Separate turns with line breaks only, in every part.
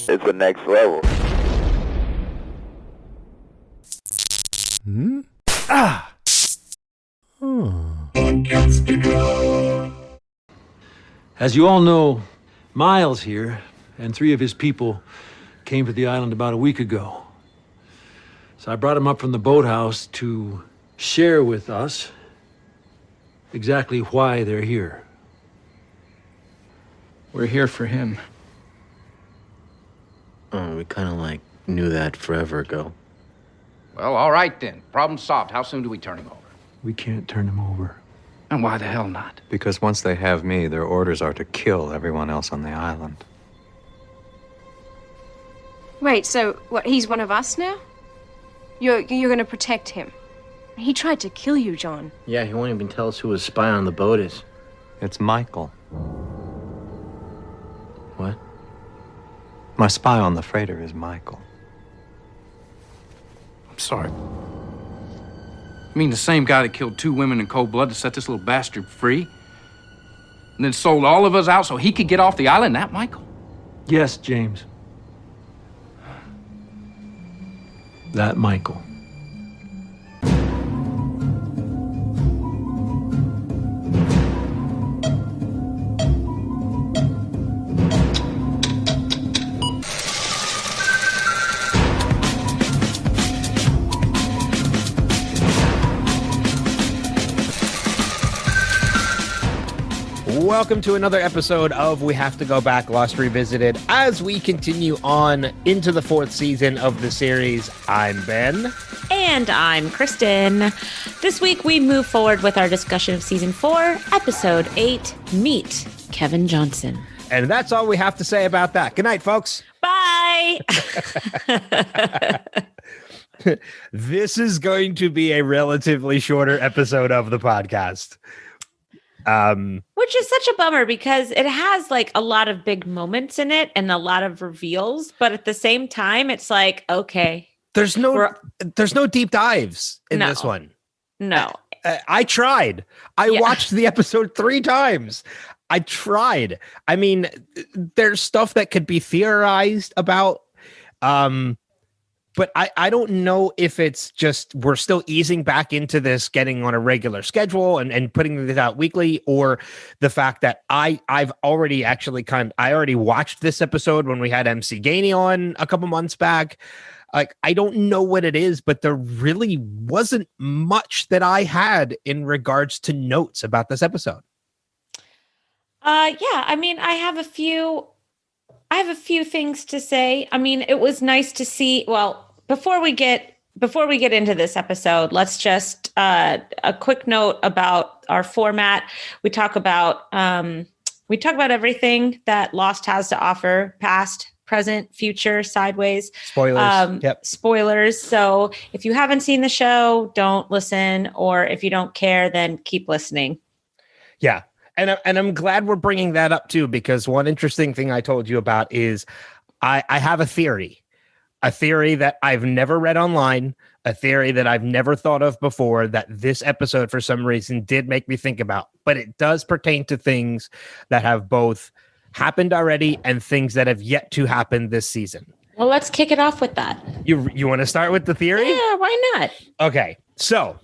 It's the next level.
Hmm? Ah!
As you all know, Miles here and 3 of his people came to the island about a week ago. So I brought him up from the boathouse to share with us exactly why they're here.
We're here for him.
Oh, we kind of knew that forever ago.
Well, all right then. Problem solved. How soon do we turn him over?
We can't turn him over.
And why the hell not?
Because once they have me, their orders are to kill everyone else on the island.
Wait, so what, he's one of us now? You're gonna protect him? He tried to kill you, John.
Yeah, he won't even tell us who his spy on the boat is.
It's Michael.
What?
My spy on the freighter is Michael.
I'm sorry. I mean the same guy that killed 2 women in cold blood to set this little bastard free? And then sold all of us out so he could get off the island? That Michael?
Yes, James. That Michael.
Welcome to another episode of We Have to Go Back, Lost Revisited. As we continue on into the 4th season of the series, I'm Ben.
And I'm Kristen. This week we move forward with our discussion of Season 4, Episode 8, Meet Kevin Johnson.
And that's all we have to say about that. Good night, folks.
Bye!
This is going to be a relatively shorter episode of the podcast.
Which is such a bummer because it has a lot of big moments in it and a lot of reveals, but at the same time, it's okay.
There's no deep dives in this one.
No.
I tried. I watched the episode 3 times. I tried. I mean, there's stuff that could be theorized about, but I don't know if it's just we're still easing back into this, getting on a regular schedule and putting this out weekly, or the fact that I've already I already watched this episode when we had MC Gainey on a couple months back. I don't know what it is, but there really wasn't much that I had in regards to notes about this episode.
Yeah, I mean, I have a few things to say. I mean, it was nice to see. Well, before we get into this episode, let's just a quick note about our format. We talk about everything that Lost has to offer: past, present, future, sideways.
Spoilers.
Spoilers. So if you haven't seen the show, don't listen, or if you don't care, then keep listening.
Yeah. And I'm glad we're bringing that up too, because one interesting thing I told you about is I have a theory that I've never read online, a theory that I've never thought of before, that this episode for some reason did make me think about, but it does pertain to things that have both happened already and things that have yet to happen this season.
Well, let's kick it off with that.
You want to start with the theory?
Yeah, why not?
Okay, so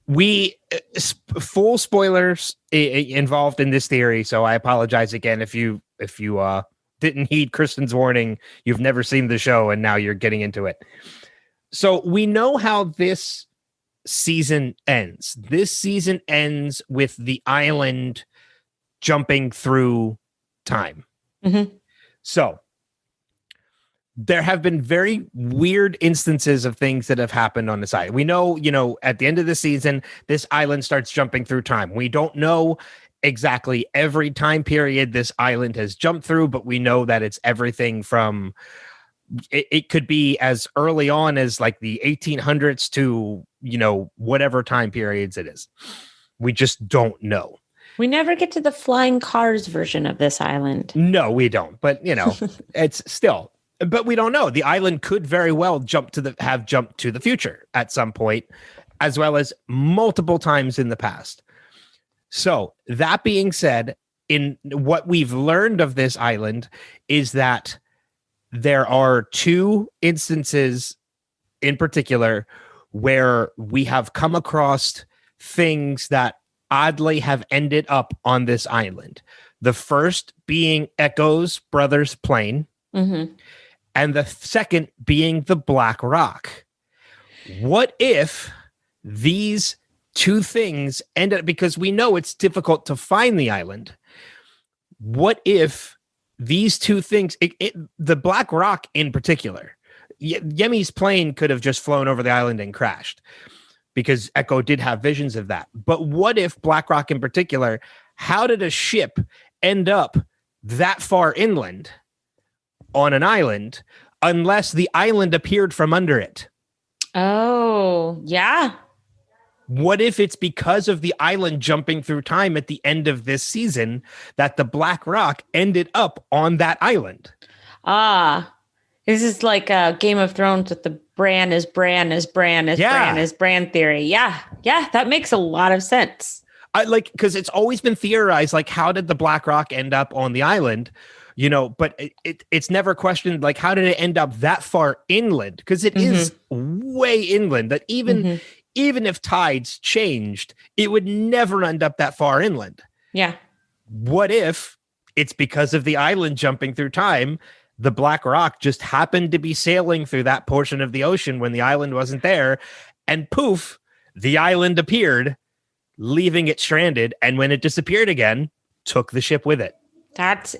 we full spoilers involved in this theory, so I apologize again if you didn't heed Kristen's warning. You've never seen the show and now you're getting into it. So we know how this season ends. This season ends with the island jumping through time.
Mm-hmm.
So there have been very weird instances of things that have happened on the side. We know, at the end of the season, this island starts jumping through time. We don't know exactly every time period this island has jumped through, but we know that it's everything from, it could be as early on as the 1800s to, whatever time periods it is. We just don't know.
We never get to the flying cars version of this island.
No, we don't. But, it's still... But we don't know. The island could very well have jumped to the future at some point, as well as multiple times in the past. So that being said, in what we've learned of this island is that there are two instances in particular where we have come across things that oddly have ended up on this island. The first being Echo's brother's plane, and the second being the Black Rock. What if these two things end up, because we know it's difficult to find the island. What if these two things, the Black Rock in particular, Yemi's plane could have just flown over the island and crashed because Echo did have visions of that. But what if Black Rock in particular, how did a ship end up that far inland on an island unless the island appeared from under it?
Oh, yeah.
What if it's because of the island jumping through time at the end of this season that the Black Rock ended up on that island?
Ah, this is like Game of Thrones with the Bran is Bran is Bran is Bran is Bran theory. Yeah, that makes a lot of sense.
Because it's always been theorized, like, how did the Black Rock end up on the island? You know, but it's never questioned, like, how did it end up that far inland? Because it is way inland that even if tides changed, it would never end up that far inland.
Yeah.
What if it's because of the island jumping through time? The Black Rock just happened to be sailing through that portion of the ocean when the island wasn't there, and poof, the island appeared, leaving it stranded, and when it disappeared again, took the ship with it.
That's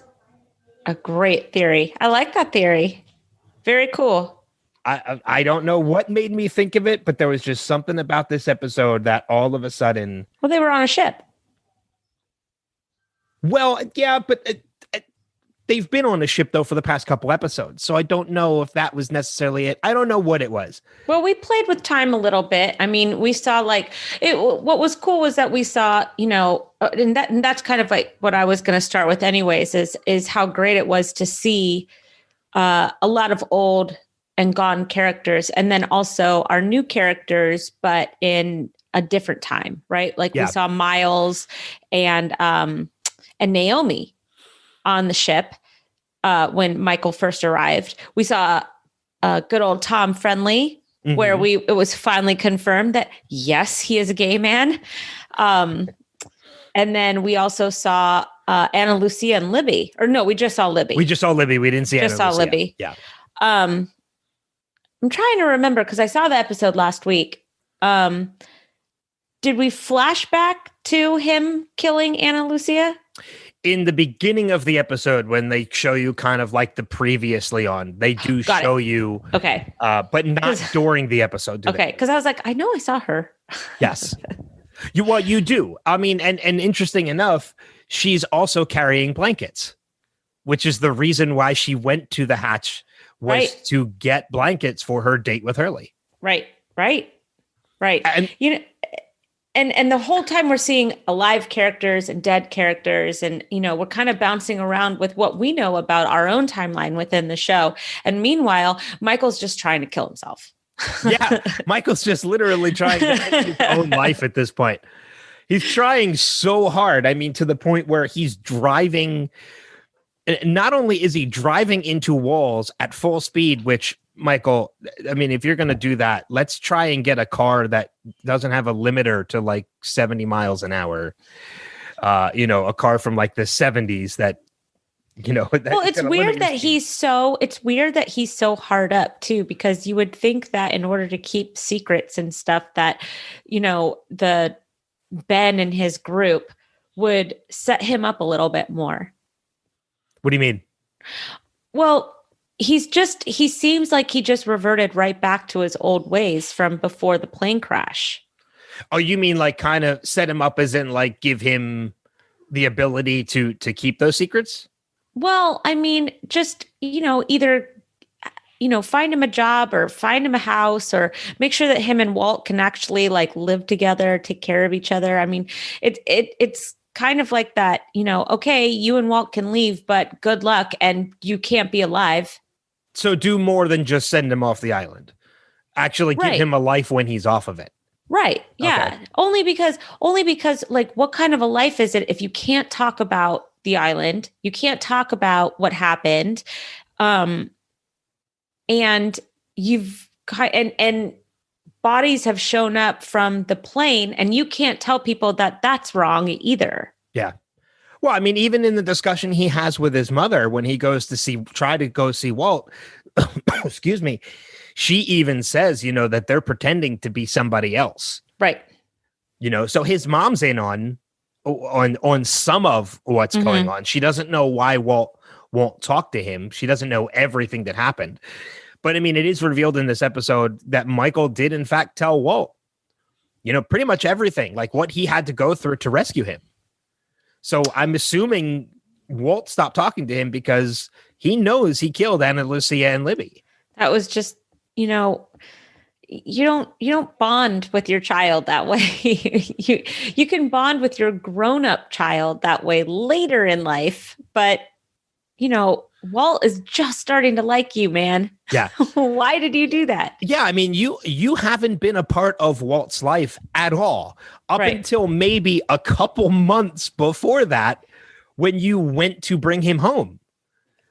a great theory. I like that theory. Very cool.
I don't know what made me think of it, but there was just something about this episode that all of a sudden...
Well, they were on a ship.
Well, yeah, but they've been on a ship, though, for the past couple episodes, so I don't know if that was necessarily it. I don't know what it was.
Well, we played with time a little bit. I mean, we saw what was cool was that we saw, and that's kind of like what I was going to start with anyways, is how great it was to see a lot of old and gone characters, and then also our new characters, but in a different time, right? Like we saw Miles and Naomi on the ship when Michael first arrived. We saw good old Tom Friendly, where it was finally confirmed that yes, he is a gay man. And then we also saw Ana Lucia and Libby. Or no, we just saw Libby.
We just saw Libby. We didn't see
Just
Ana
saw
Lucia.
Libby.
Yeah.
I'm trying to remember because I saw the episode last week. Did we flash back to him killing Ana Lucia?
In the beginning of the episode, when they show you kind of like the previously on, they do show you.
Okay.
But not during the episode.
Okay. Because I was like, I know I saw her.
Yes. You do. I mean, and interesting enough, she's also carrying blankets, which is the reason why she went to the hatch was to get blankets for her date with Hurley. Right.
And and the whole time we're seeing alive characters and dead characters, and we're kind of bouncing around with what we know about our own timeline within the show. And meanwhile, Michael's just trying to kill himself.
Yeah, Michael's just literally trying to end his own life at this point. He's trying so hard. I mean, to the point where he's driving. Not only is he driving into walls at full speed, which, Michael, I mean, if you're going to do that, let's try and get a car that doesn't have a limiter to like 70 miles an hour. A car from like the 70s that,
well, it's weird that he's so hard up too, because you would think that in order to keep secrets and stuff that, the Ben and his group would set him up a little bit more.
What do you mean?
Well, he seems like he just reverted right back to his old ways from before the plane crash.
Oh, you mean like kind of set him up as in like give him the ability to keep those secrets?
Well, I mean, just, either, find him a job or find him a house or make sure that him and Walt can actually like live together, take care of each other. I mean, it's kind of like that, okay, you and Walt can leave, but good luck and you can't be alive.
So do more than just send him off the island. Actually give him a life when he's off of it.
Right. Yeah. Okay. Only because like, what kind of a life is it if you can't talk about the island. You can't talk about what happened. And and bodies have shown up from the plane, and you can't tell people that that's wrong either.
Yeah. Well, I mean, even in the discussion he has with his mother when he goes to try to go see Walt, excuse me, she even says, that they're pretending to be somebody else.
Right.
So his mom's in on some of what's going on. She doesn't know why Walt won't talk to him. She doesn't know everything that happened. But I mean, it is revealed in this episode that Michael did in fact tell Walt, pretty much everything, like what he had to go through to rescue him. So I'm assuming Walt stopped talking to him because he knows he killed Ana Lucia and Libby.
That was just, you don't bond with your child that way. you can bond with your grown-up child that way later in life, but Walt is just starting to like you, man.
Yeah.
Why did you do that?
Yeah, I mean, you haven't been a part of Walt's life at all up until maybe a couple months before that when you went to bring him home.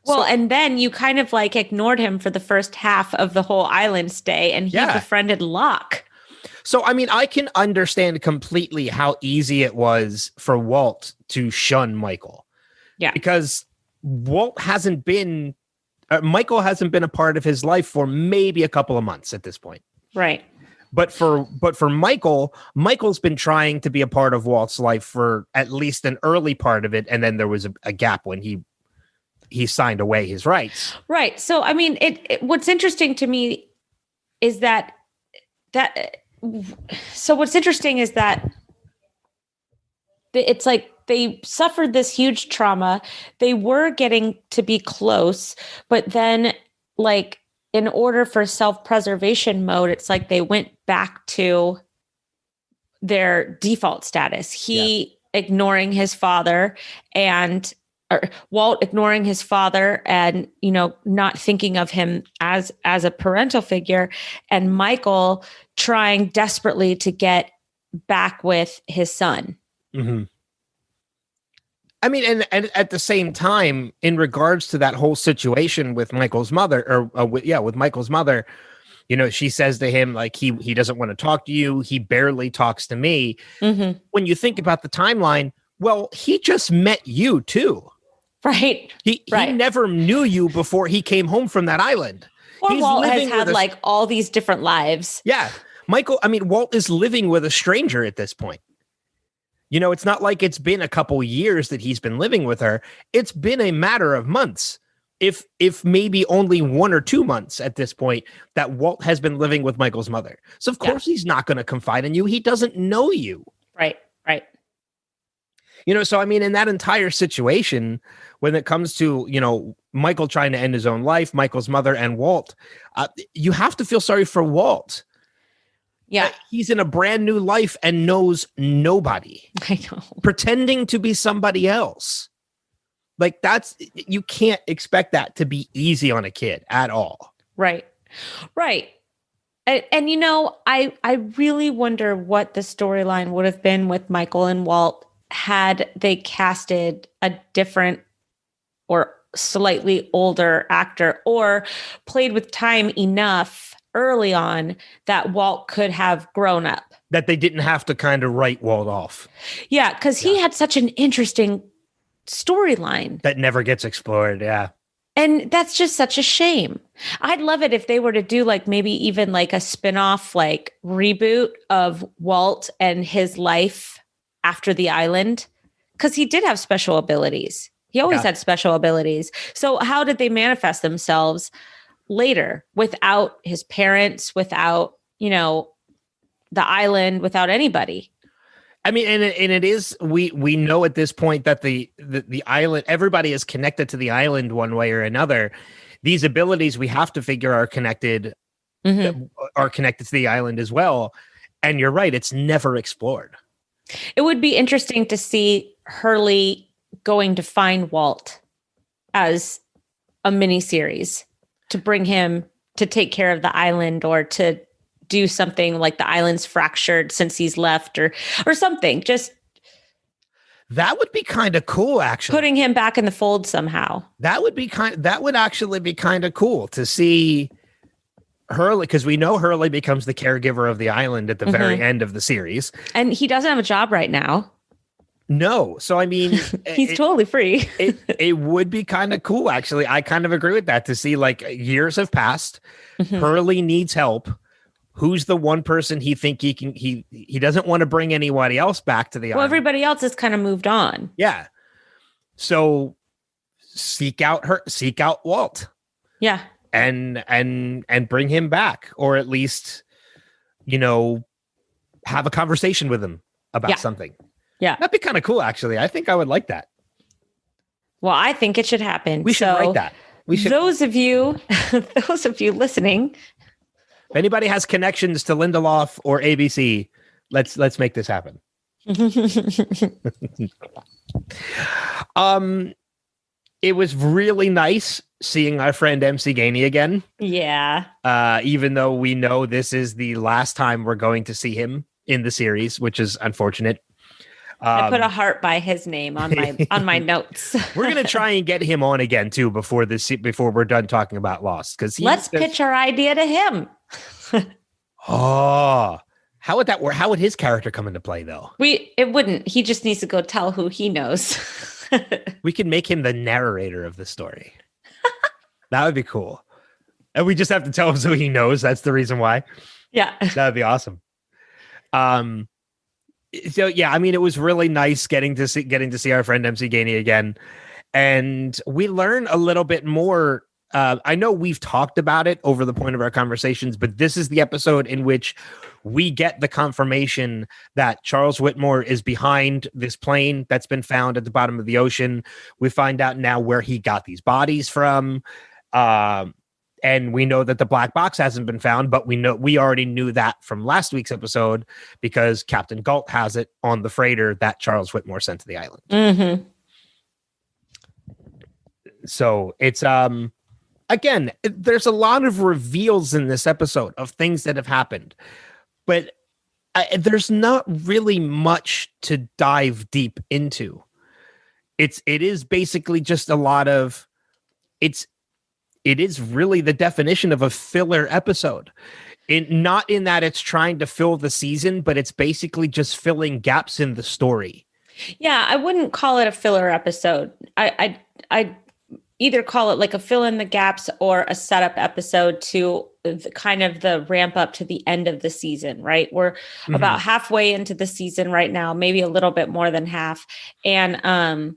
Well, and then you kind of like ignored him for the first half of the whole island stay, and he befriended Locke.
So, I mean, I can understand completely how easy it was for Walt to shun Michael.
Yeah.
Because Michael hasn't been a part of his life for maybe a couple of months at this point.
Right.
But for Michael's been trying to be a part of Walt's life for at least an early part of it. And then there was a gap when he signed away his rights.
Right. So, I mean, what's interesting to me is that it's like they suffered this huge trauma. They were getting to be close, but then like in order for self-preservation mode, it's like they went back to their default status. Ignoring his father or Walt ignoring his father and, not thinking of him as a parental figure, and Michael trying desperately to get back with his son.
Mm-hmm. I mean, and at the same time, in regards to that whole situation with Michael's mother, with Michael's mother, she says to him, like, he doesn't want to talk to you. He barely talks to me. Mm-hmm. When you think about the timeline, well, he just met you too.
Right.
He never knew you before he came home from that island.
Or Walt has had like all these different lives.
Yeah. Walt is living with a stranger at this point. It's not like it's been a couple years that he's been living with her. It's been a matter of months, if maybe only 1 or 2 months at this point, that Walt has been living with Michael's mother. So of course he's not going to confide in you. He doesn't know you.
Right.
So I mean, in that entire situation, when it comes to, Michael trying to end his own life, Michael's mother and Walt, you have to feel sorry for Walt.
Yeah.
He's in a brand new life and knows nobody.
I know.
Pretending to be somebody else. Like you can't expect that to be easy on a kid at all.
Right. And I really wonder what the storyline would have been with Michael and Walt had they casted a different or slightly older actor, or played with time enough early on that Walt could have grown up.
That they didn't have to kind of write Walt off.
Yeah, because he had such an interesting storyline.
That never gets explored, yeah.
And that's just such a shame. I'd love it if they were to do like maybe even like a spin-off like reboot of Walt and his life after the island. Because he did have special abilities. He always had special abilities. So how did they manifest themselves later without his parents, without, the island, without anybody?
I mean, and it is, we know at this point that the island, everybody is connected to the island one way or another. These abilities we have to figure are connected to the island as well. And you're right, it's never explored.
It would be interesting to see Hurley going to find Walt as a miniseries to bring him to take care of the island, or to do something like the island's fractured since he's left, or something. Just
That would be kind of cool, actually.
Putting him back in the fold somehow.
That would actually be kind of cool to see Hurley, because we know Hurley becomes the caregiver of the island at the very end of the series.
And he doesn't have a job right now.
No. So, I mean,
he's totally free.
it would be kind of cool, actually. I kind of agree with that, to see like years have passed. Hurley needs help. Who's the one person he doesn't want to bring anybody else back to the island?
Everybody else has kind of moved on.
Yeah. So seek out Walt.
Yeah.
And bring him back, or at least, have a conversation with him about something.
Yeah.
That'd be kind of cool, actually. I think I would like that.
Well, I think it should happen.
We should write that. We should.
Those of you listening,
if anybody has connections to Lindelof or ABC, let's make this happen. It was really nice seeing our friend MC Gainey again.
Yeah.
Even though we know this is the last time we're going to see him in the series, which is unfortunate.
I put a heart by his name on my notes.
We're gonna try and get him on again too before we're done talking about Lost. Because
let's pitch our idea to him.
Oh, how would that work? How would his character come into play though?
It wouldn't. He just needs to go tell who he knows.
We can make him the narrator of the story. That would be cool. And we just have to tell him so he knows. That's the reason why.
Yeah.
That would be awesome. So yeah, I mean, it was really nice getting to see our friend MC Gainey again. And we learn a little bit more. I know we've talked about it over the point of our conversations, but this is the episode in which we get the confirmation that Charles Whitmore is behind this plane that's been found at the bottom of the ocean. We find out now where he got these bodies from. And we know that the black box hasn't been found, but we already knew that from last week's episode because Captain Galt has it on the freighter that Charles Whitmore sent to the island.
Mm-hmm.
So it's, again, there's a lot of reveals in this episode of things that have happened, but there's not really much to dive deep into. It is basically just a lot of, it is really the definition of a filler episode. Not in that it's trying to fill the season, but it's basically just filling gaps in the story.
Yeah, I wouldn't call it a filler episode. I either call it like a fill in the gaps or a setup episode to kind of the ramp up to the end of the season, right? We're about halfway into the season right now, maybe a little bit more than half. And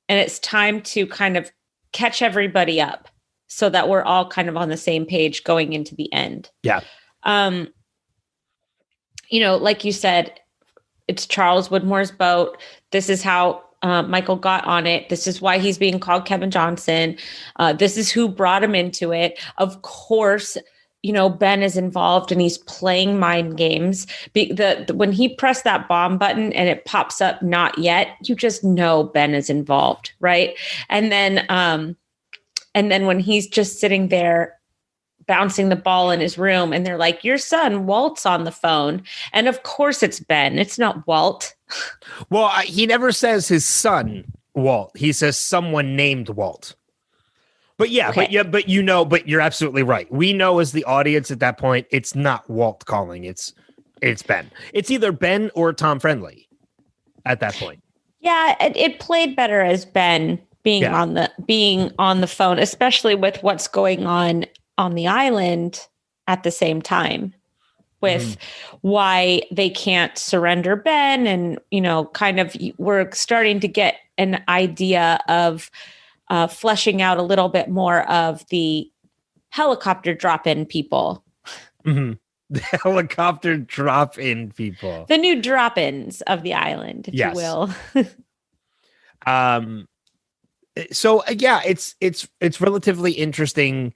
it's time to kind of catch everybody up so that we're all kind of on the same page going into the end.
Yeah.
Like you said, it's Charles Whitmore's boat. This is how Michael got on it. This is why he's being called Kevin Johnson. This is who brought him into it. Of course, Ben is involved and he's playing mind games. When he pressed that bomb button and it pops up, not yet, you just know Ben is involved, right? And then when he's just sitting there bouncing the ball in his room and they're like, your son Walt's on the phone. And of course it's Ben. It's not Walt.
Well, he never says his son, Walt. He says someone named Walt. But yeah,
Okay.
but you're absolutely right. We know as the audience at that point, it's not Walt calling. It's Ben. It's either Ben or Tom Friendly at that point.
Yeah, it played better as Ben being on the phone, especially with what's going on the island at the same time with why they can't surrender Ben. And, kind of we're starting to get an idea of fleshing out a little bit more of the helicopter drop-in people.
Mm-hmm. The helicopter drop-in people.
The new drop-ins of the island, if you will.
So yeah, it's relatively interesting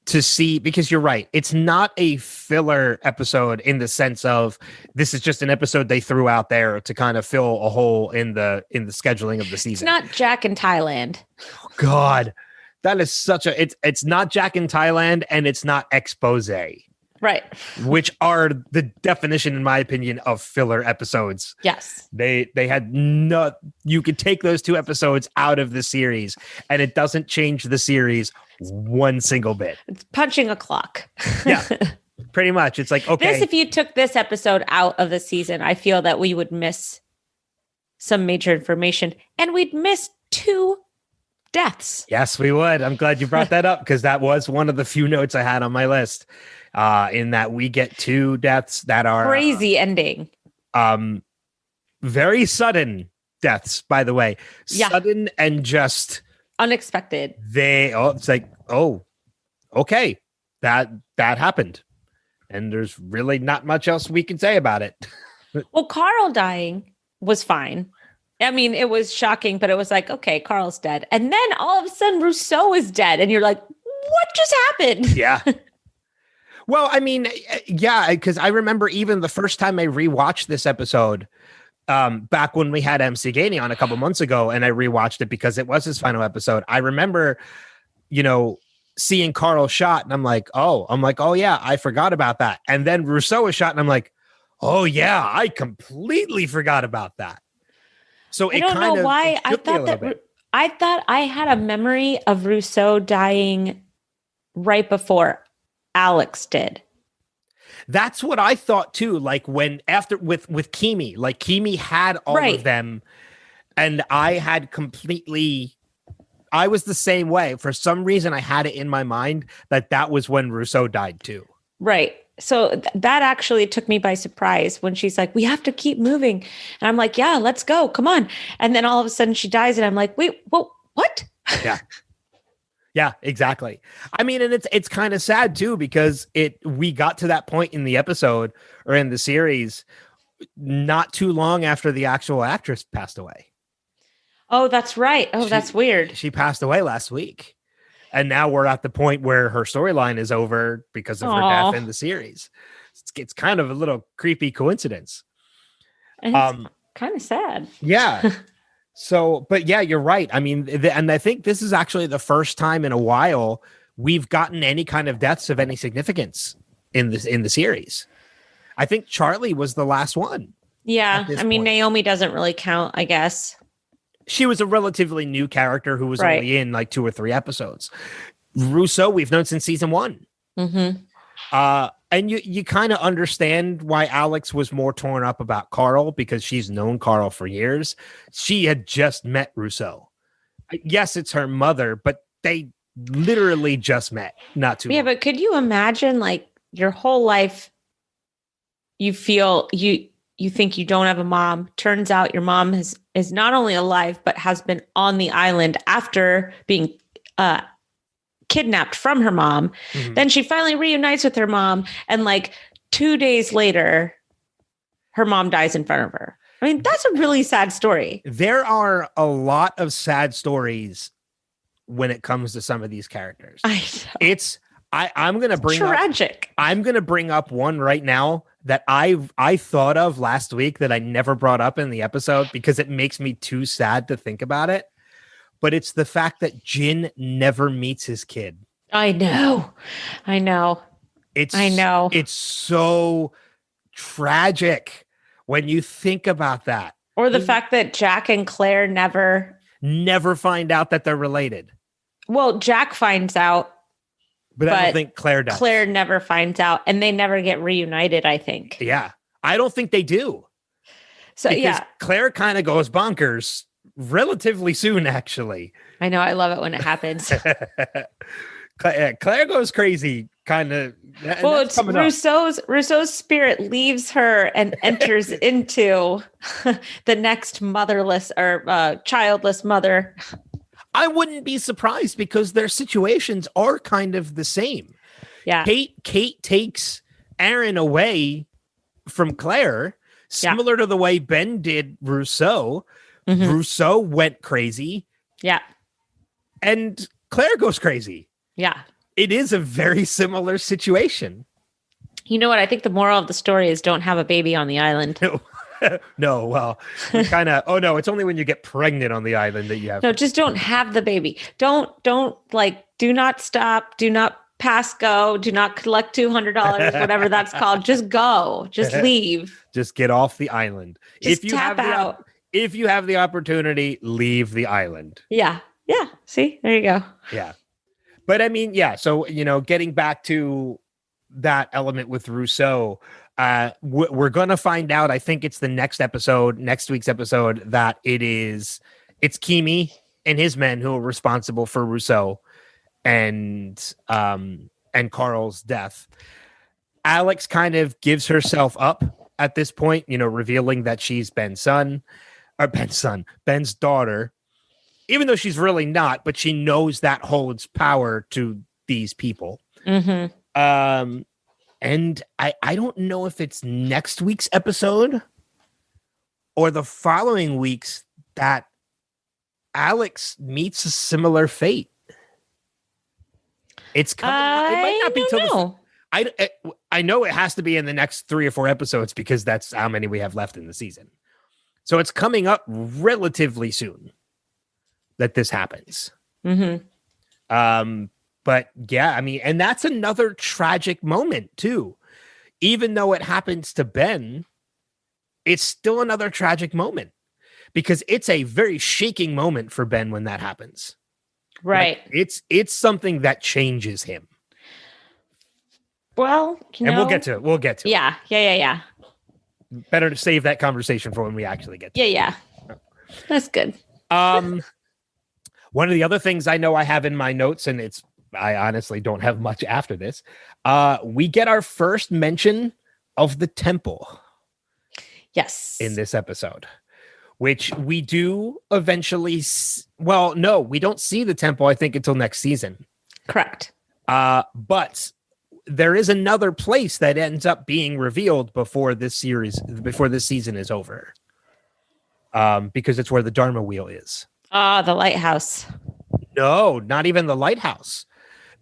to see, because you're right. It's not a filler episode in the sense of this is just an episode they threw out there to kind of fill a hole in the scheduling of the season.
It's not Jack in Thailand.
Oh, God, that is it's not Jack in Thailand and it's not Expose.
Right.
which are the definition, in my opinion, of filler episodes.
Yes.
They had no, you could take those 2 episodes out of the series and it doesn't change the series one single bit.
It's punching a clock.
Yeah, pretty much. It's like, okay.
If you took this episode out of the season, I feel that we would miss some major information and we'd miss 2 deaths.
Yes, we would. I'm glad you brought that up because that was one of the few notes I had on my list. In that we get 2 deaths that are
crazy ending.
Very sudden deaths, by the way.
Yeah.
Sudden and just
unexpected.
It's like, oh, okay, that happened. And there's really not much else we can say about it.
Well, Carl dying was fine. I mean, it was shocking, but it was like, okay, Carl's dead. And then all of a sudden Rousseau is dead. And you're like, what just happened?
Yeah. Well, I mean, yeah, because I remember even the first time I rewatched this episode, back when we had MC Gainey on a couple months ago, and I rewatched it because it was his final episode. I remember, seeing Carl shot, and I'm like, oh yeah, I forgot about that. And then Rousseau was shot, and I'm like, oh yeah, I completely forgot about that. So
I don't know why I thought I had a memory of Rousseau dying right before Alex did.
That's what I thought too. Like when after with Kimi, like Kimi had all of them, and I was the same way. For some reason, I had it in my mind that was when Rousseau died too. Right.
So that actually took me by surprise when she's like, we have to keep moving. And I'm like, yeah, let's go. Come on. And then all of a sudden she dies and I'm like, wait, what?
Yeah. Yeah, exactly. I mean, and it's kind of sad too, because we got to that point in the episode or in the series not too long after the actual actress passed away.
Oh, that's right. Oh, that's weird.
She passed away last week. And now we're at the point where her storyline is over because of her death in the series. It's kind of a little creepy coincidence.
And it's kind of sad.
Yeah. So, but yeah, you're right. I mean, and I think this is actually the first time in a while we've gotten any kind of deaths of any significance in the series. I think Charlie was the last one.
Yeah. I mean, Naomi doesn't really count, I guess.
She was a relatively new character who was only in like 2 or 3 episodes. Rousseau, we've known since season 1.
Mm-hmm.
And you kind of understand why Alex was more torn up about Carl, because she's known Carl for years. She had just met Rousseau. Yes, it's her mother, but they literally just met not too long.
But could you imagine, like, your whole life you feel you think you don't have a mom. Turns out your mom is not only alive, but has been on the island after being kidnapped from her mom. Mm-hmm. Then she finally reunites with her mom. And like 2 days later, her mom dies in front of her. I mean, that's a really sad story.
There are a lot of sad stories when it comes to some of these characters.
I know.
I'm going to bring
tragic.
I'm going to bring up one right now that I thought of last week that I never brought up in the episode because it makes me too sad to think about it. But it's the fact that Jin never meets his kid.
I know.
It's so tragic when you think about that.
Or the fact that Jack and Claire never
find out that they're related.
Well, Jack finds out.
But I don't think Claire does.
Claire never finds out, and they never get reunited, I think.
Yeah. I don't think they do.
So,
because Claire kind of goes bonkers relatively soon, actually.
I know. I love it when it happens.
Claire goes crazy, kind of.
Well, it's Rousseau's spirit leaves her and enters into the next motherless or childless mother.
I wouldn't be surprised because their situations are kind of the same.
Yeah.
Kate takes Aaron away from Claire, similar to the way Ben did Rousseau. Mm-hmm. Rousseau went crazy.
Yeah.
And Claire goes crazy.
Yeah.
It is a very similar situation.
You know what? I think the moral of the story is don't have a baby on the island.
No, well, kind of. Oh no, it's only when you get pregnant on the island that you have.
No, just don't have the baby. Don't like. Do not stop. Do not pass go. Do not collect $200, whatever that's called. Just go. Just leave.
Just get off the island.
Just tap out.
If you have the opportunity, leave the island.
Yeah. Yeah. See, there you go.
Yeah. But I mean, yeah. So, getting back to that element with Rousseau, we're going to find out, I think it's the next week's episode, that it's Kimi and his men who are responsible for Rousseau and Carl's death. Alex kind of gives herself up at this point, revealing that she's Ben's daughter, even though she's really not, but she knows that holds power to these people.
Mm-hmm.
And I don't know if it's next week's episode or the following week's that Alex meets a similar fate. It's coming. It might not be till I know it has to be in the next 3 or 4 episodes because that's how many we have left in the season. So it's coming up relatively soon that this happens.
Mm-hmm.
But yeah, I mean, and that's another tragic moment too. Even though it happens to Ben, it's still another tragic moment because it's a very shaking moment for Ben when that happens.
Right.
Like, it's something that changes him.
Well,
and we'll get to it.
Yeah.
Better to save that conversation for when we actually get to it.
Yeah. That's good.
One of the other things I know I have in my notes, and I honestly don't have much after this. We get our first mention of the temple.
Yes.
In this episode, which we do eventually. Well, no, we don't see the temple, I think, until next season.
Correct.
But there is another place that ends up being revealed before this season is over. Because it's where the Dharma wheel is.
The lighthouse.
No, not even the lighthouse.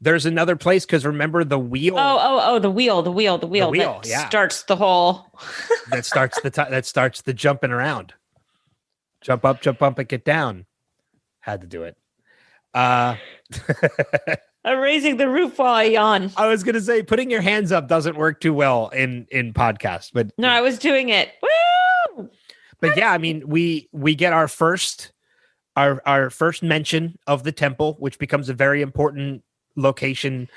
There's another place because remember the wheel.
The wheel. The wheel that starts the whole.
that starts the jumping around. Jump up, and get down. Had to do it.
I'm raising the roof while I yawn.
I was gonna say putting your hands up doesn't work too well in podcasts, but
no, I was doing it. Woo!
But yeah, I mean, we get our first mention of the temple, which becomes a very important location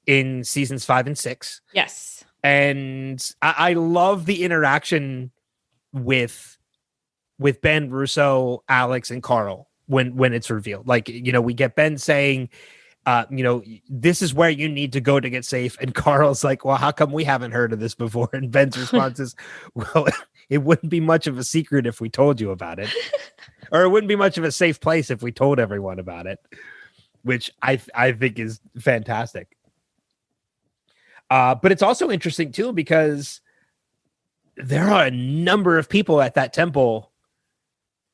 in seasons 5 and 6.
Yes.
And I love the interaction with Ben, Rousseau, Alex, and Carl when it's revealed. Like, we get Ben saying, this is where you need to go to get safe. And Carl's like, well, how come we haven't heard of this before? And Ben's response is, well, it wouldn't be much of a secret if we told you about it. Or it wouldn't be much of a safe place if we told everyone about it, which I think is fantastic. But it's also interesting, too, because there are a number of people at that temple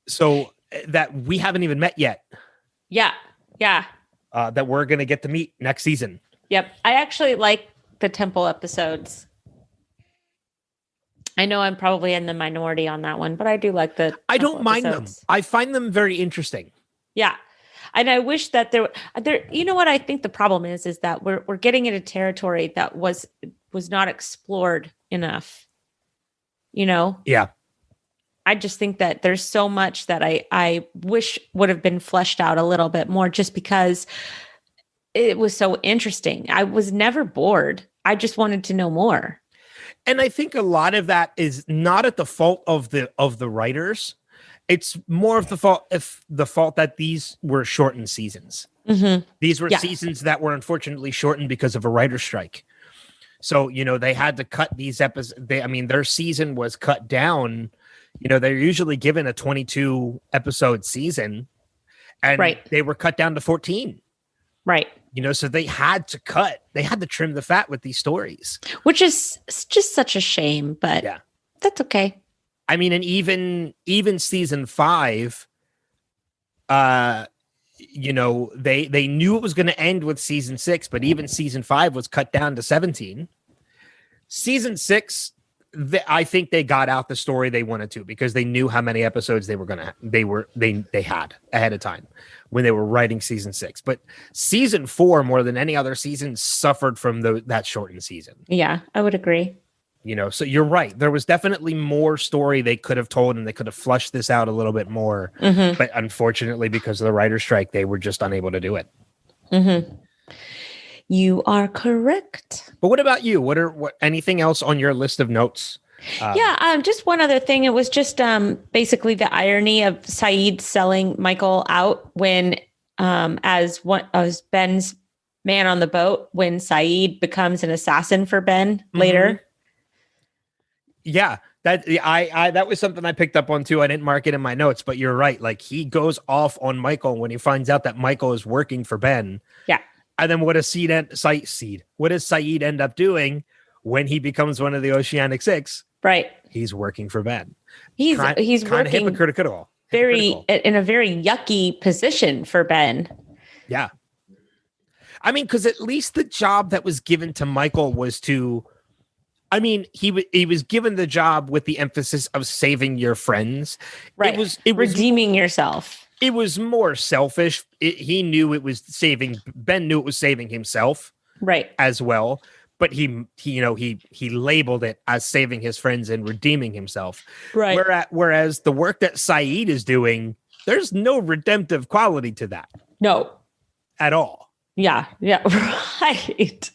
so that we haven't even met yet.
Yeah.
That we're going to get to meet next season.
Yep. I actually like the temple episodes. I know I'm probably in the minority on that one, but I do like the.
I don't mind them. I find them very interesting.
Yeah. And I wish that there, you know what I think the problem is that we're getting into territory that was not explored enough.
Yeah.
I just think that there's so much that I wish would have been fleshed out a little bit more just because it was so interesting. I was never bored. I just wanted to know more.
And I think a lot of that is not at the fault of the writers. It's more of the fault that these were shortened seasons.
Mm-hmm.
These were seasons that were unfortunately shortened because of a writer's strike. So, they had to cut these episodes. Their season was cut down. They're usually given a 22 episode season and they were cut down to 14.
Right.
So they had to trim the fat with these stories,
which is just such a shame, but that's okay.
I mean, and even season 5, they knew it was going to end with season 6, but even season 5 was cut down to 17. Season 6, I think they got out the story they wanted to because they knew how many episodes they had ahead of time. when they were writing season 6. But season 4, more than any other season, suffered from that shortened season.
Yeah, I would agree.
So you're right. There was definitely more story they could have told, and they could have flushed this out a little bit more.
Mm-hmm.
But unfortunately, because of the writer's strike, they were just unable to do it.
Mm-hmm. You are correct.
But what about you? What anything else on your list of notes?
Just one other thing. It was just basically the irony of Saeed selling Michael out when as Ben's man on the boat, when Saeed becomes an assassin for Ben later.
Yeah, that was something I picked up on too. I didn't mark it in my notes, but you're right. Like, he goes off on Michael when he finds out that Michael is working for Ben.
Yeah.
And then what does Saeed end up doing when he becomes one of the Oceanic Six?
Right.
He's working for Ben.
He's
kind of
working
hypocritical.
In a very yucky position for Ben.
Yeah. I mean, because at least the job that was given to Michael was to, I mean, he was given the job with the emphasis of saving your friends.
Right. It was redeeming yourself.
It was more selfish. He knew it was saving. Ben knew it was saving himself,
right,
as well. But he labeled it as saving his friends and redeeming himself.
Right.
Whereas the work that Saeed is doing, there's no redemptive quality to that.
No,
at all.
Yeah. Right.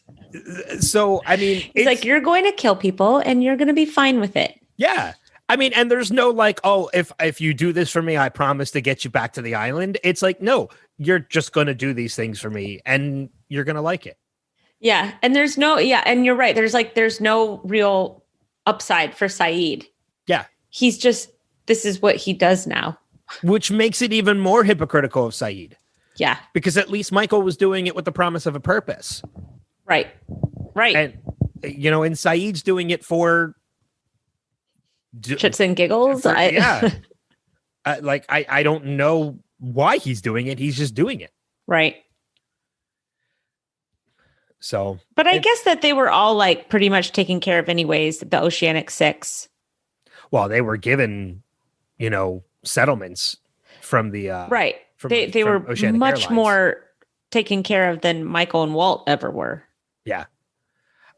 So I mean,
it's like, you're going to kill people and you're going to be fine with it.
Yeah. I mean, and there's no like, oh, if you do this for me, I promise to get you back to the island. It's like, no, you're just going to do these things for me and you're going to like it.
Yeah. And and you're right. There's no real upside for Saeed.
Yeah.
He's just, this is what he does now.
Which makes it even more hypocritical of Saeed.
Yeah.
Because at least Michael was doing it with the promise of a purpose.
Right.
And, and Saeed's doing it for
shits and giggles.
I don't know why he's doing it. He's just doing it.
Right.
So,
but I guess that they were all like pretty much taken care of anyways, the Oceanic Six.
Well, they were given, settlements from the,
right. They were
Oceanic
much
Airlines.
more taken care of than Michael and Walt ever were.
Yeah.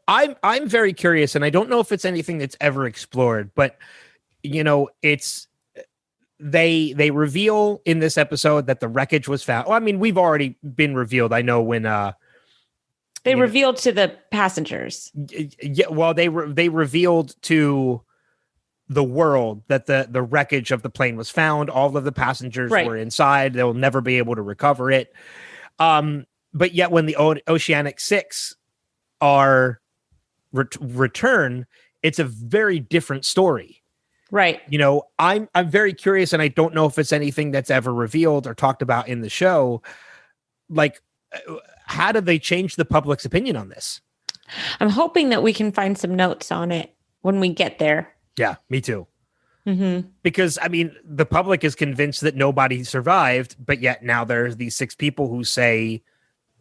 I'm very curious, and I don't know if it's anything that's ever explored, but it's they reveal in this episode that the wreckage was found. Well, I mean, we've already been revealed. I know when
they revealed to the passengers.
Yeah, well, they revealed to the world that the wreckage of the plane was found. All of the passengers were inside. They'll never be able to recover it. But yet when the Oceanic Six are return, it's a very different story.
Right.
I'm very curious, and I don't know if it's anything that's ever revealed or talked about in the show. Like, how do they change the public's opinion on this?
I'm hoping that we can find some notes on it when we get there.
Yeah, me too.
Mm-hmm.
Because, I mean, the public is convinced that nobody survived, but yet now there's these 6 people who say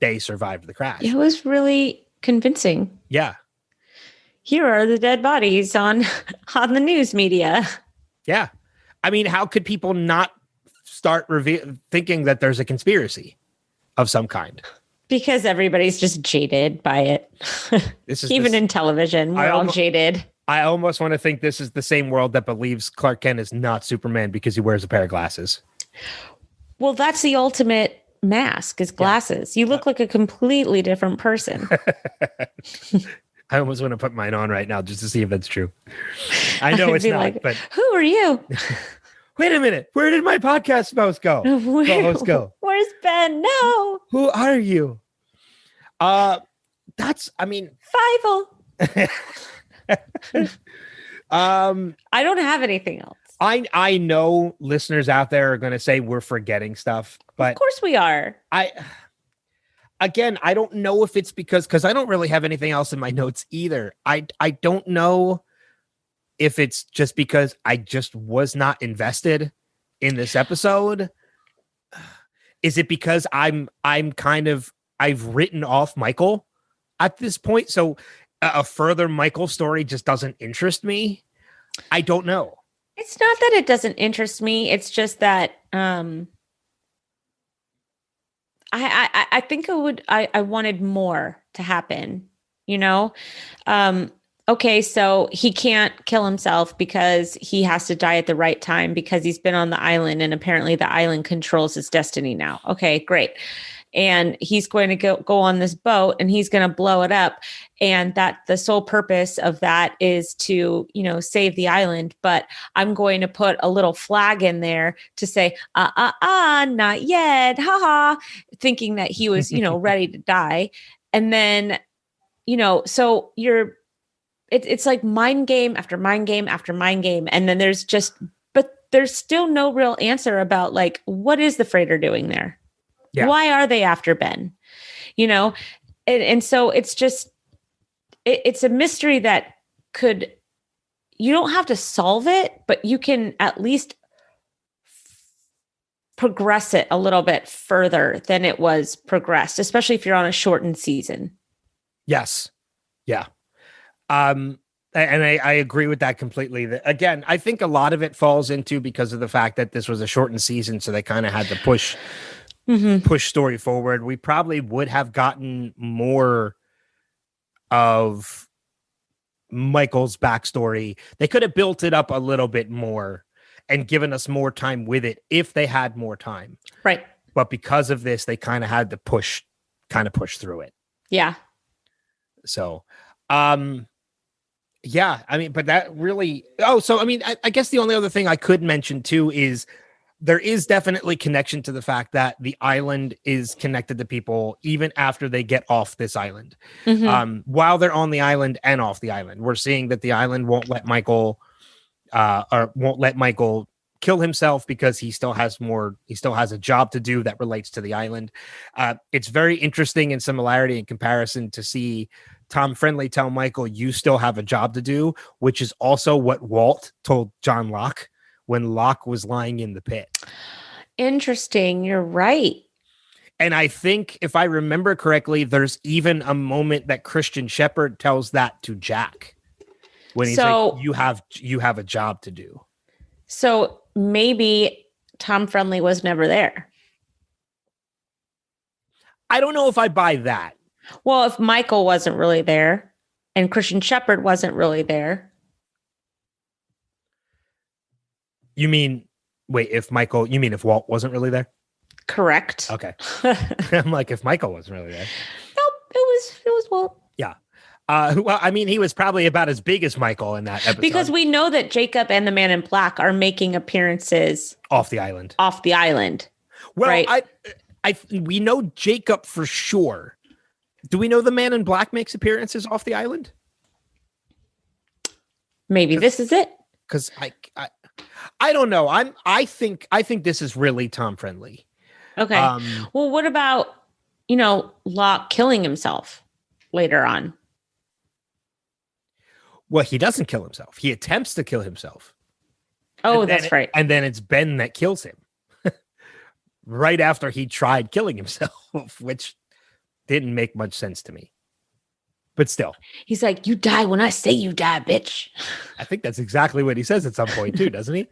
they survived the crash.
It was really convincing.
Yeah.
Here are the dead bodies on the news media.
Yeah. I mean, how could people not start thinking that there's a conspiracy of some kind?
Because everybody's just jaded by it. Even in television, we're all jaded.
I almost want to think this is the same world that believes Clark Kent is not Superman because he wears a pair of glasses.
Well, that's the ultimate mask, is glasses. You look like a completely different person.
I almost want to put mine on right now just to see if that's true. I know it's not, but
who are you?
Wait a minute. Where did my podcast host go? Co-host go?
Where's Ben? No.
Who are you? I mean,
Fievel. I don't have anything else.
I know listeners out there are going to say we're forgetting stuff, but
of course we are.
I don't know if it's because I don't really have anything else in my notes either. I don't know if it's just because I just was not invested in this episode. Is it because I've written off Michael at this point? So a further Michael story just doesn't interest me. I don't know.
It's not that it doesn't interest me. It's just that I think I wanted more to happen, you know? Okay, so he can't kill himself because he has to die at the right time because he's been on the island and apparently the island controls his destiny now. Okay, great. And he's going to go on this boat and he's going to blow it up. And that the sole purpose of that is to, save the island. But I'm going to put a little flag in there to say, not yet. Haha. Thinking that he was, ready to die. And then, so it's like mind game after mind game after mind game. And then but there's still no real answer about like, what is the freighter doing there? Yeah. Why are they after Ben? And so it's just, it's a mystery that you don't have to solve it, but you can at least progress it a little bit further than it was progressed, especially if you're on a shortened season.
Yes. Yeah. And I agree with that completely. Again, I think a lot of it falls into because of the fact that this was a shortened season, so they kind of had to push story forward. We probably would have gotten more of Michael's backstory. They could have built it up a little bit more and given us more time with it if they had more time.
Right.
But because of this, they kind of had to push through it.
Yeah.
So, yeah, I mean, but that really, I guess the only other thing I could mention too is there is definitely connection to the fact that the island is connected to people even after they get off this island. While they're on the island and off the island, we're seeing that the island won't let Michael kill himself because he still has a job to do that relates to the island. It's very interesting in similarity and comparison to see Tom Friendly tell Michael, you still have a job to do, which is also what Walt told John Locke when Locke was lying in the pit.
Interesting. You're right.
And I think if I remember correctly, there's even a moment that Christian Shepherd tells that to Jack when he's like, you have a job to do.
So maybe Tom Friendly was never there.
I don't know if I buy that.
Well, if Michael wasn't really there and Christian Shepherd wasn't really there.
You mean if Walt wasn't really there?
Correct.
Okay. I'm like, if Michael wasn't really there.
Nope, it was Walt.
Yeah. Well, I mean, he was probably about as big as Michael in that episode.
Because we know that Jacob and the Man in Black are making appearances
off the island.
Well, right?
We know Jacob for sure. Do we know the Man in Black makes appearances off the island?
Maybe this is it.
Because I don't know. I think this is really Tom Friendly.
Okay. Well, what about Locke killing himself later on?
Well, he doesn't kill himself. He attempts to kill himself.
Oh, that's right.
And then it's Ben that kills him right after he tried killing himself, which didn't make much sense to me. But still.
He's like, you die when I say you die, bitch.
I think that's exactly what he says at some point too, doesn't he?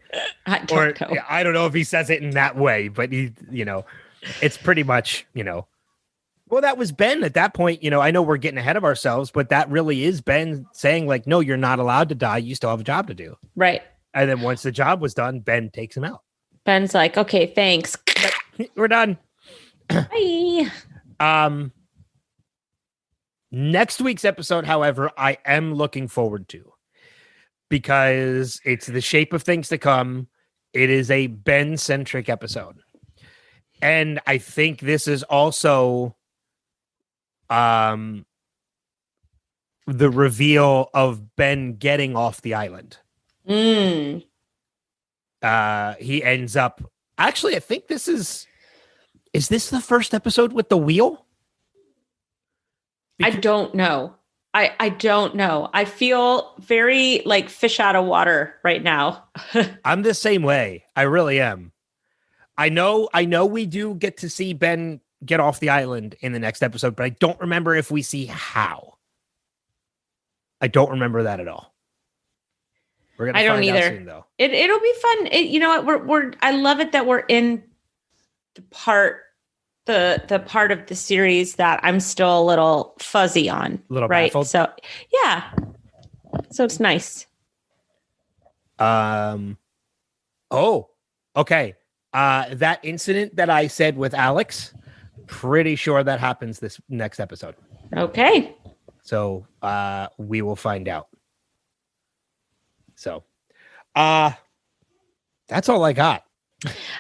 I don't know.
I don't know if he says it in that way, but it's pretty much, well, that was Ben at that point. I know we're getting ahead of ourselves, but that really is Ben saying like, no, you're not allowed to die. You still have a job to do.
Right.
And then once the job was done, Ben takes him out.
Ben's like, okay, thanks.
We're done.
Bye.
Next week's episode, however, I am looking forward to because it's the shape of things to come. It is a Ben-centric episode. And I think this is also the reveal of Ben getting off the island. He ends up... Actually, I think this is this the first episode with the wheel?
I don't know. I don't know. I feel very like fish out of water right now.
I'm the same way. I really am. I know we do get to see Ben get off the island in the next episode, but I don't remember if we see how. I don't remember that at all. We're gonna find out soon, though.
It'll be fun. You know what? I love it that we're in the part the part of the series that I'm still a little fuzzy on.
Little
right.
baffled?
So yeah. So it's nice.
Oh, okay. That incident that I said with Alex, pretty sure that happens this next episode.
Okay.
So we will find out. So that's all I got.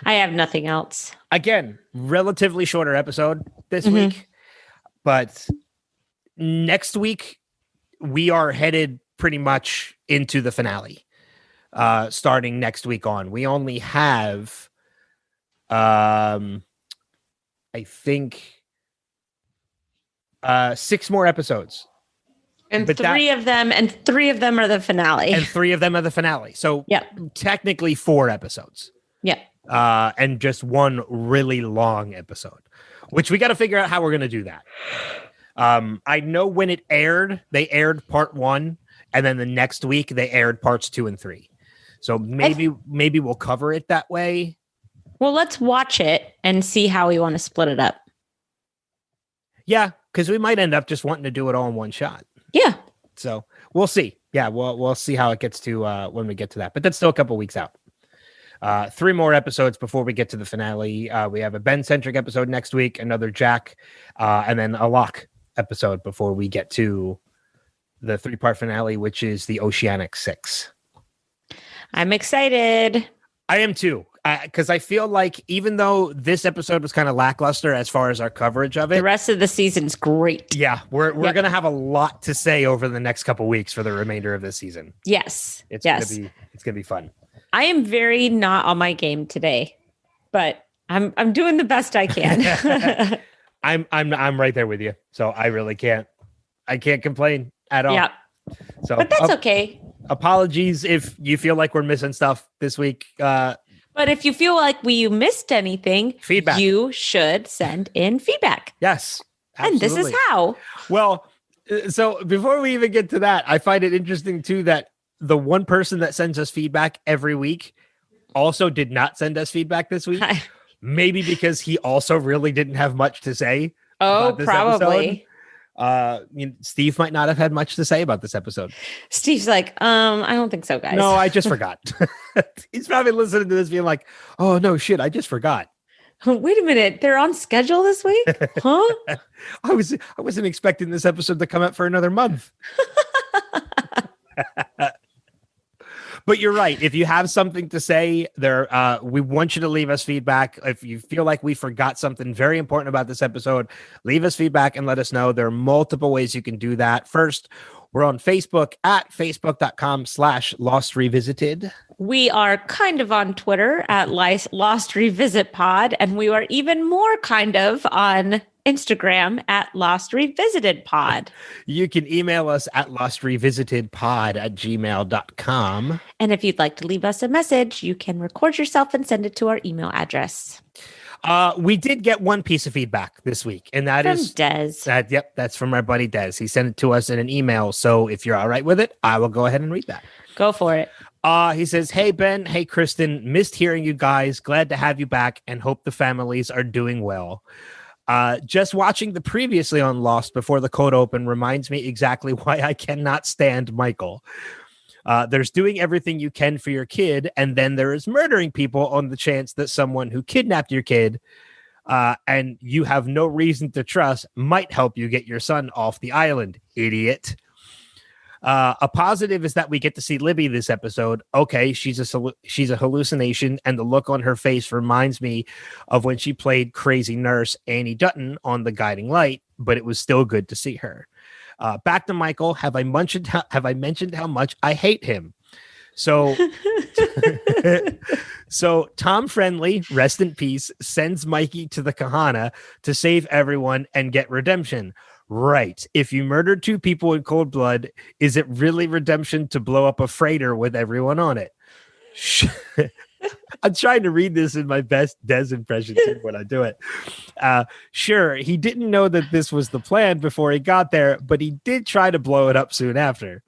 I have nothing else.
Again, relatively shorter episode this week, but next week we are headed pretty much into the finale. Starting next week on, we only have, I think, 6 more episodes,
And
But
three of them are the finale.
and 3 of them are the finale. So technically 4 episodes.
Yeah.
And just 1 really long episode, which we got to figure out how we're going to do that. I know when it aired, they aired part 1, and then the next week they aired parts 2 and 3. So maybe we'll cover it that way.
Well, let's watch it and see how we want to split it up.
Yeah, because we might end up just wanting to do it all in one shot.
Yeah.
So we'll see. Yeah, we'll see how it gets to when we get to that. But that's still a couple weeks out. 3 more episodes before we get to the finale. We have a Ben-centric episode next week, another Jack, and then a Locke episode before we get to the 3-part finale, which is the Oceanic 6.
I'm excited.
I am too, because I feel like even though this episode was kind of lackluster as far as our coverage of it,
The rest of the season's great.
yeah, we're going to have a lot to say over the next couple weeks for the remainder of this season.
Yes.
It's
yes.
going to be fun.
I am very not on my game today, but I'm doing the best I can.
I'm right there with you. So I really can't complain at all.
Yeah.
So
But that's okay.
Apologies if you feel like we're missing stuff this week.
But if you feel like you missed anything,
Feedback.
you should send in feedback.
Yes.
And this is
absolutely.
how.
Well, so before we even get to that, I find it interesting too that the one person that sends us feedback every week also did not send us feedback this week. Maybe because he also really didn't have much to say.
Oh,
about this
probably.
Steve might not have had much to say about this episode.
Steve's like, I don't think so, guys.
No, I just forgot. He's probably listening to this being like, oh, no, shit, I just forgot.
Wait a minute. They're on schedule this week? Huh?
I wasn't expecting this episode to come out for another month. But you're right. If you have something to say there, we want you to leave us feedback. If you feel like we forgot something very important about this episode, leave us feedback and let us know. There are multiple ways you can do that. First, we're on Facebook at facebook.com/Lost Revisited.
We are kind of on Twitter at Lost Revisit Pod, and we are even more kind of on Instagram at Lost Revisited Pod.
You can email us at lostrevisitedpod@gmail.com.
And if you'd like to leave us a message, you can record yourself and send it to our email address.
We did get one piece of feedback this week, and that
From
is
Des.
that's from our buddy Des. He sent it to us in an email. So if you're all right with it, I will go ahead and read that.
Go for it.
He says, "Hey Ben, hey Kristen, missed hearing you guys. Glad to have you back, and hope the families are doing well. Just watching the previously on Lost before the cold open reminds me exactly why I cannot stand Michael. There's doing everything you can for your kid, and then there is murdering people on the chance that someone who kidnapped your kid and you have no reason to trust might help you get your son off the island, idiot. A positive is that we get to see Libby this episode. Okay, she's a hallucination, and the look on her face reminds me of when she played crazy nurse Annie Dutton on The Guiding Light, but it was still good to see her. Back to Michael. Have I mentioned how much I hate him? So, so Tom Friendly, rest in peace, sends Mikey to the Kahana to save everyone and get redemption. Right. If you murdered 2 people in cold blood, is it really redemption to blow up a freighter with everyone on it? I'm trying to read this in my best Des impression too when I do it. Sure, he didn't know that this was the plan before he got there, but he did try to blow it up soon after.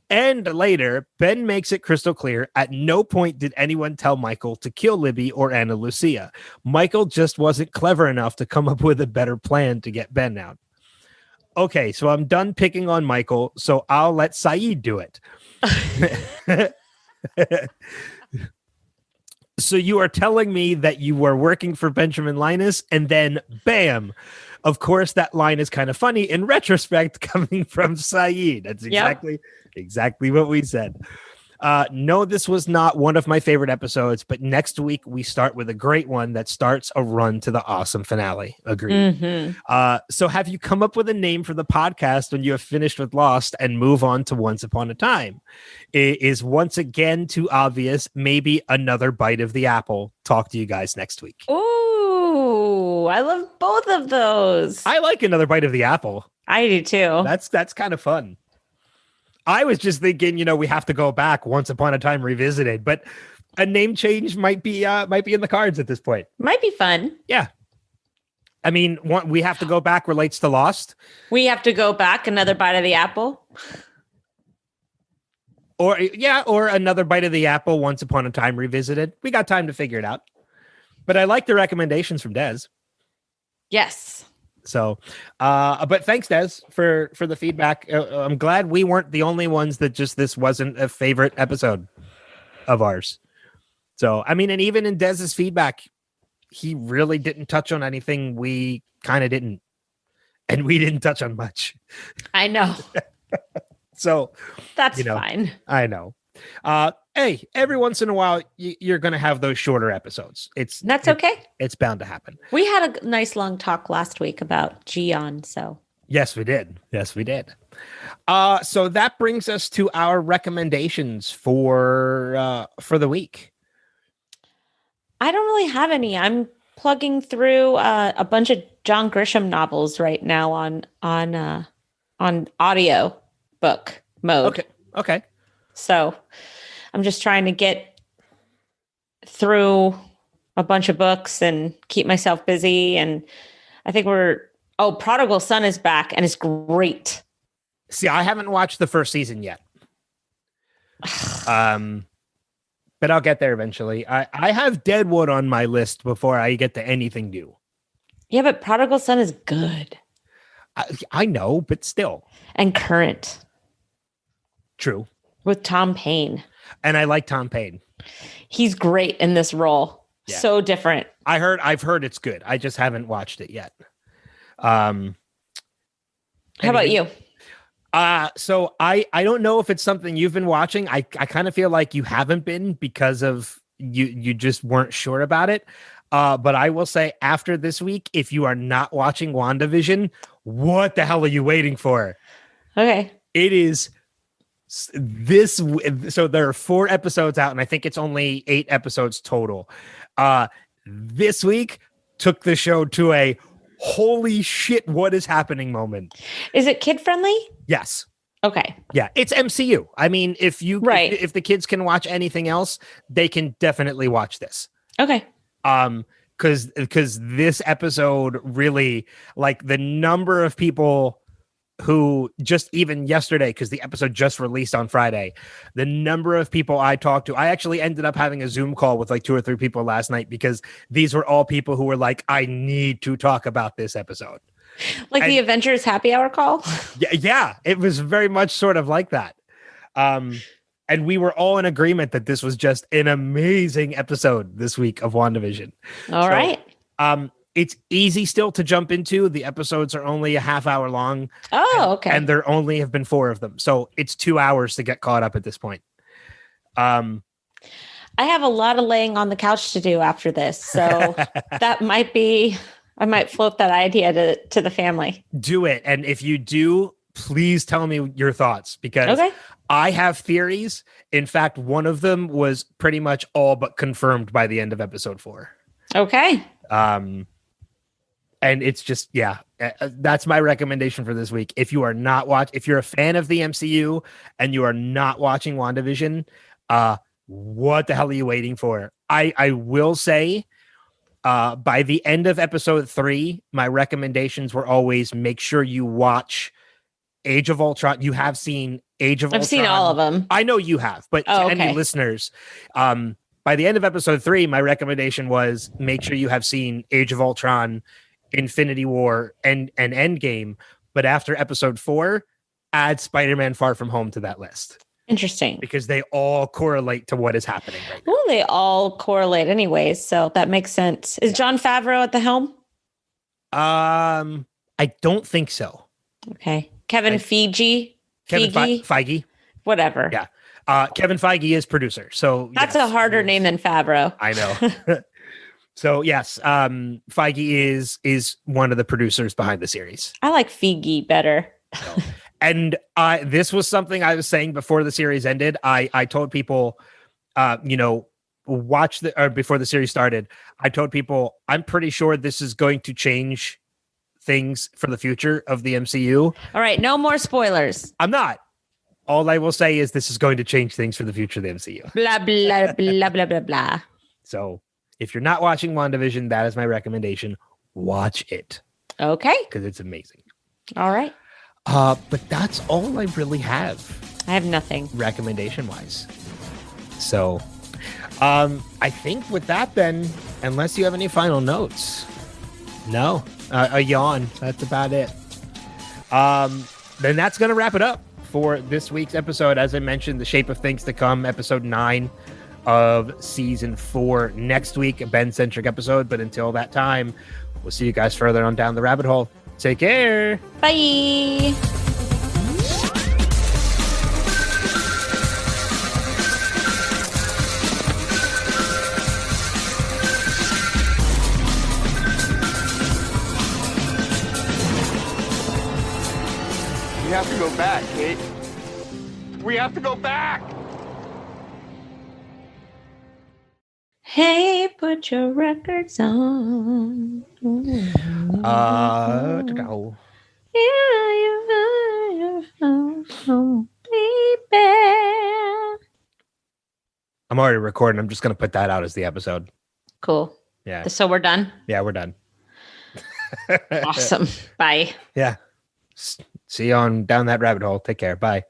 And later, Ben makes it crystal clear at no point did anyone tell Michael to kill Libby or Ana Lucia. Michael just wasn't clever enough to come up with a better plan to get Ben out. Okay, so I'm done picking on Michael, so I'll let Saeed do it. So you are telling me that you were working for Benjamin Linus, and then bam. Of course, that line is kind of funny in retrospect coming from Saeed. That's exactly what we said. No, this was not one of my favorite episodes, but next week we start with a great one that starts a run to the awesome finale. Agreed.
Mm-hmm.
So have you come up with a name for the podcast when you have finished with Lost and move on to Once Upon a Time? It is once again too obvious. Maybe another bite of the apple. Talk to you guys next week.
Ooh, I love both of those.
I like another bite of the apple.
I do too.
That's kind of fun. I was just thinking, we have to go back Once Upon a Time Revisited, but a name change might be in the cards at this point.
Might be fun.
Yeah. I mean, we have to go back relates to Lost.
We have to go back another bite of the apple.
Or another bite of the apple Once Upon a Time Revisited. We got time to figure it out. But I like the recommendations from Des.
Yes.
So, but thanks, Des, for the feedback. I'm glad we weren't the only ones that just this wasn't a favorite episode of ours. So, I mean, and even in Dez's feedback, he really didn't touch on anything we kind of didn't. And we didn't touch on much.
I know.
So
that's fine.
I know. Hey, every once in a while, you're going to have those shorter episodes. That's
okay.
It's bound to happen.
We had a nice long talk last week about Gian. So
yes, we did. So that brings us to our recommendations for the week.
I don't really have any. I'm plugging through a bunch of John Grisham novels right now on audio book mode.
Okay.
So I'm just trying to get through a bunch of books and keep myself busy. And I think Prodigal Son is back and it's great.
See, I haven't watched the first season yet. But I'll get there eventually. I have Deadwood on my list before I get to anything new.
Yeah, but Prodigal Son is good.
I know, but still.
And current.
True.
With Tom Paine.
And I like Tom Paine.
He's great in this role.
Yeah.
So different.
I've heard it's good. I just haven't watched it yet. How
about you?
So I don't know if it's something you've been watching. I kind of feel like you haven't been because of you just weren't sure about it. But I will say after this week, if you are not watching WandaVision, what the hell are you waiting for?
Okay.
It is this. So there are 4 episodes out, and I think it's only 8 episodes total. This week took the show to a holy shit, what is happening moment.
Is it kid friendly?
Yes.
Okay.
Yeah, it's MCU. I mean, if the kids can watch anything else, they can definitely watch this.
Okay.
Because this episode really, like, the number of people who just even yesterday, because the episode just released on Friday, the number of people I talked to, I actually ended up having a Zoom call with like 2 or 3 people last night because these were all people who were like, I need to talk about this episode.
Like the Avengers happy hour call?
Yeah, it was very much sort of like that. And we were all in agreement that this was just an amazing episode this week of WandaVision.
All right.
It's easy still to jump into. The episodes are only a half hour long.
Oh, okay.
And there only have been 4 of them. So it's 2 hours to get caught up at this point.
I have a lot of laying on the couch to do after this. So that might be, I might float that idea to the family.
Do it. And if you do, please tell me your thoughts because I have theories. In fact, one of them was pretty much all but confirmed by the end of episode 4.
Okay.
And it's just, that's my recommendation for this week. If you are not if you're a fan of the MCU and you are not watching WandaVision, what the hell are you waiting for? I will say, by the end of episode 3, my recommendations were always make sure you watch Age of Ultron. You have seen Age of Ultron.
I've seen all of them.
I know you have, but to any listeners, by the end of episode 3, my recommendation was make sure you have seen Age of Ultron, Infinity War, and Endgame. But after episode 4, add Spider-Man Far From Home to that list.
Interesting.
Because they all correlate to what is happening right now.
Well, they all correlate anyways, so that makes sense. Is Jon Favreau at the helm?
I don't think so.
Okay. Kevin Feige?
Feige.
Whatever.
Yeah. Kevin Feige is producer. So
that's a harder name than Favreau.
I know. So yes, Feige is one of the producers behind the series.
I like Feige better.
So, and this was something I was saying before the series ended. I told people, before the series started, I told people I'm pretty sure this is going to change things for the future of the MCU.
All right, no more spoilers.
I'm not. All I will say is this is going to change things for the future of the MCU.
Blah, blah, blah, blah, blah, blah.
So if you're not watching WandaVision, that is my recommendation. Watch it.
Okay.
Because it's amazing.
All right.
But that's all I really have.
I have nothing.
Recommendation-wise. So I think with that, then, unless you have any final notes, no. A yawn. That's about it. Then that's going to wrap it up for this week's episode. As I mentioned, The Shape of Things to Come, episode 9 of season 4 next week, a Ben-centric episode. But until that time, we'll see you guys further on down the rabbit hole. Take care.
Bye.
We have to go back, Kate. We have to go back!
Hey, put your records on.
No.
Baby.
I'm already recording. I'm just going to put that out as the episode.
Cool.
Yeah.
So we're done?
Yeah, we're done.
Awesome. Bye.
Yeah. See you on down that rabbit hole. Take care. Bye.